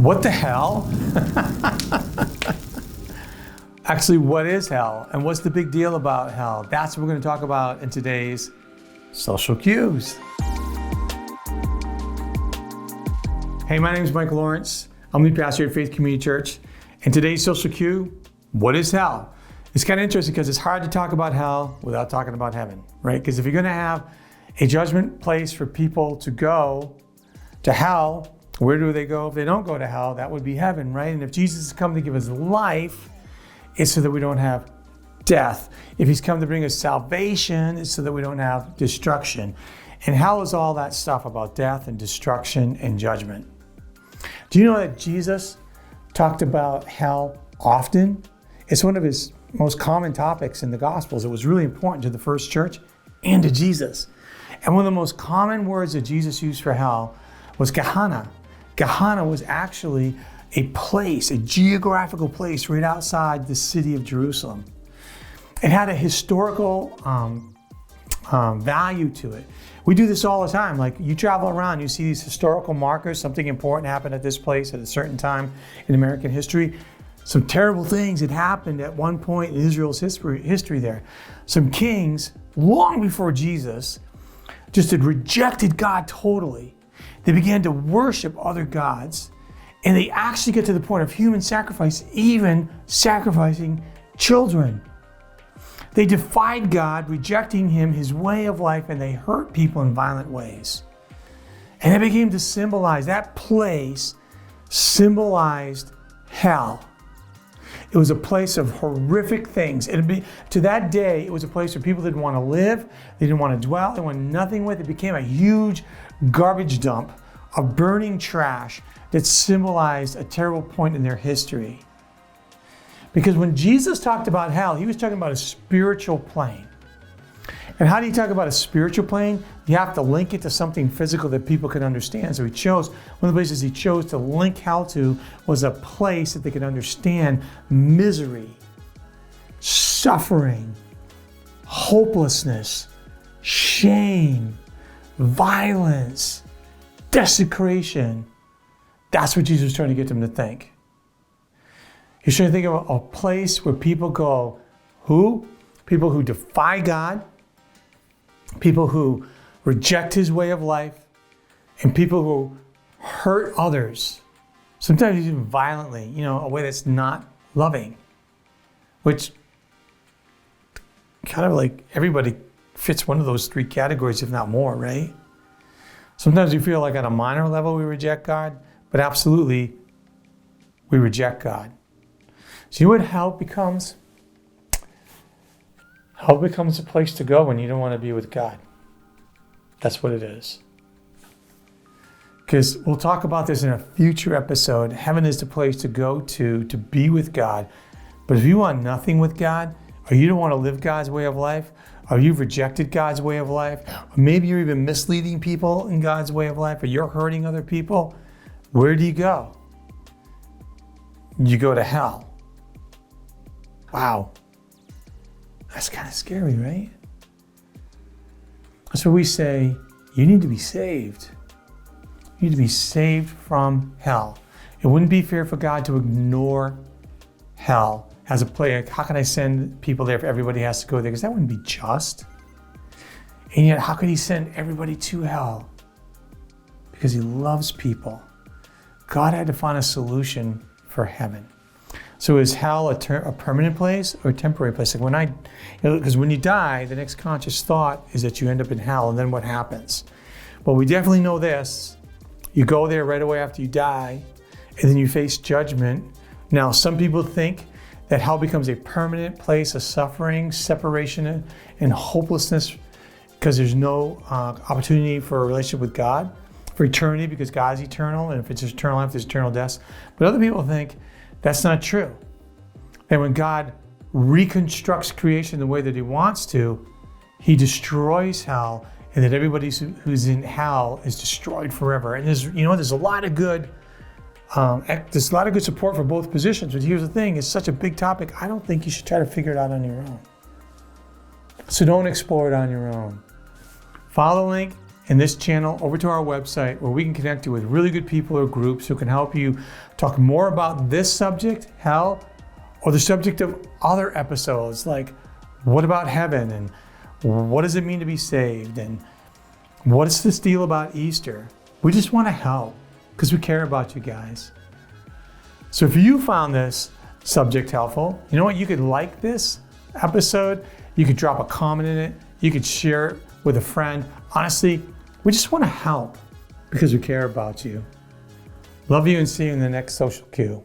What the hell? Actually, what is hell? And what's the big deal about hell? That's what we're going to talk about in today's Social Cues. Hey, my name is Mike Lawrence. I'm the pastor at Faith Community Church. And today's Social Cue, what is hell? It's kind of interesting because it's hard to talk about hell without talking about heaven, right? Because if you're going to have a judgment place for people to go to hell, where do they go if they don't go to hell? That would be heaven, right? And if Jesus has come to give us life, it's so that we don't have death. If he's come to bring us salvation, it's so that we don't have destruction. And hell is all that stuff about death and destruction and judgment. Do you know that Jesus talked about hell often? It's one of his most common topics in the Gospels. It was really important to the first church and to Jesus. And one of the most common words that Jesus used for hell was Gehenna. Gehenna was actually a place, a geographical place right outside the city of Jerusalem. It had a historical value to it. We do this all the time. Like you travel around, you see these historical markers, something important happened at this place at a certain time in American history. Some terrible things had happened at one point in Israel's history there. Some kings, long before Jesus, just had rejected God totally. They began to worship other gods, and they actually get to the point of human sacrifice, even sacrificing children. They defied God, rejecting him, his way of life, and they hurt people in violent ways. And it began to symbolize, that place symbolized hell. It was a place of horrific things. To that day, it was a place where people didn't want to live, they didn't want to dwell, they wanted nothing with it. It became a huge garbage dump of burning trash that symbolized a terrible point in their history. Because when Jesus talked about hell, he was talking about a spiritual plane. And how do you talk about a spiritual plane? You have to link it to something physical that people could understand. So one of the places he chose to link hell to was a place that they could understand misery, suffering, hopelessness, shame, violence, desecration. That's what Jesus was trying to get them to think. He's trying to think of a place where people go, who? People who defy God, people who reject his way of life, and people who hurt others, sometimes even violently, a way that's not loving, which kind of like everybody fits one of those three categories, if not more, right? Sometimes we feel like at a minor level we reject God, but absolutely we reject God. So you know what hell becomes? Hell becomes a place to go when you don't want to be with God. That's what it is. Because we'll talk about this in a future episode. Heaven is the place to go to be with God. But if you want nothing with God, or you don't want to live God's way of life, or you've rejected God's way of life, or maybe you're even misleading people in God's way of life, or you're hurting other people, where do you go? You go to hell. Wow. That's kind of scary, right? That's where we say, you need to be saved. You need to be saved from hell. It wouldn't be fair for God to ignore hell as a play. How can I send people there if everybody has to go there? Because that wouldn't be just. And yet, how could he send everybody to hell? Because he loves people. God had to find a solution for heaven. So is hell a permanent place or a temporary place? Like because when you die, the next conscious thought is that you end up in hell, and then what happens? Well, we definitely know this. You go there right away after you die, and then you face judgment. Now, some people think that hell becomes a permanent place of suffering, separation, and hopelessness because there's no opportunity for a relationship with God for eternity, because God is eternal, and if it's eternal life, there's eternal death. But other people think that's not true. And when God reconstructs creation the way that he wants to, he destroys hell, and that everybody who's in hell is destroyed forever. And there's a lot of good support for both positions. But here's the thing: it's such a big topic. I don't think you should try to figure it out on your own. So don't explore it on your own. Follow the link in this channel over to our website where we can connect you with really good people or groups who can help you talk more about this subject, hell, or the subject of other episodes like what about heaven and what does it mean to be saved and what's this deal about Easter? We just want to help because we care about you guys. So if you found this subject helpful, you know what? You could like this episode, you could drop a comment in it, you could share it with a friend. Honestly, we just want to help because we care about you. Love you and see you in the next Social Q.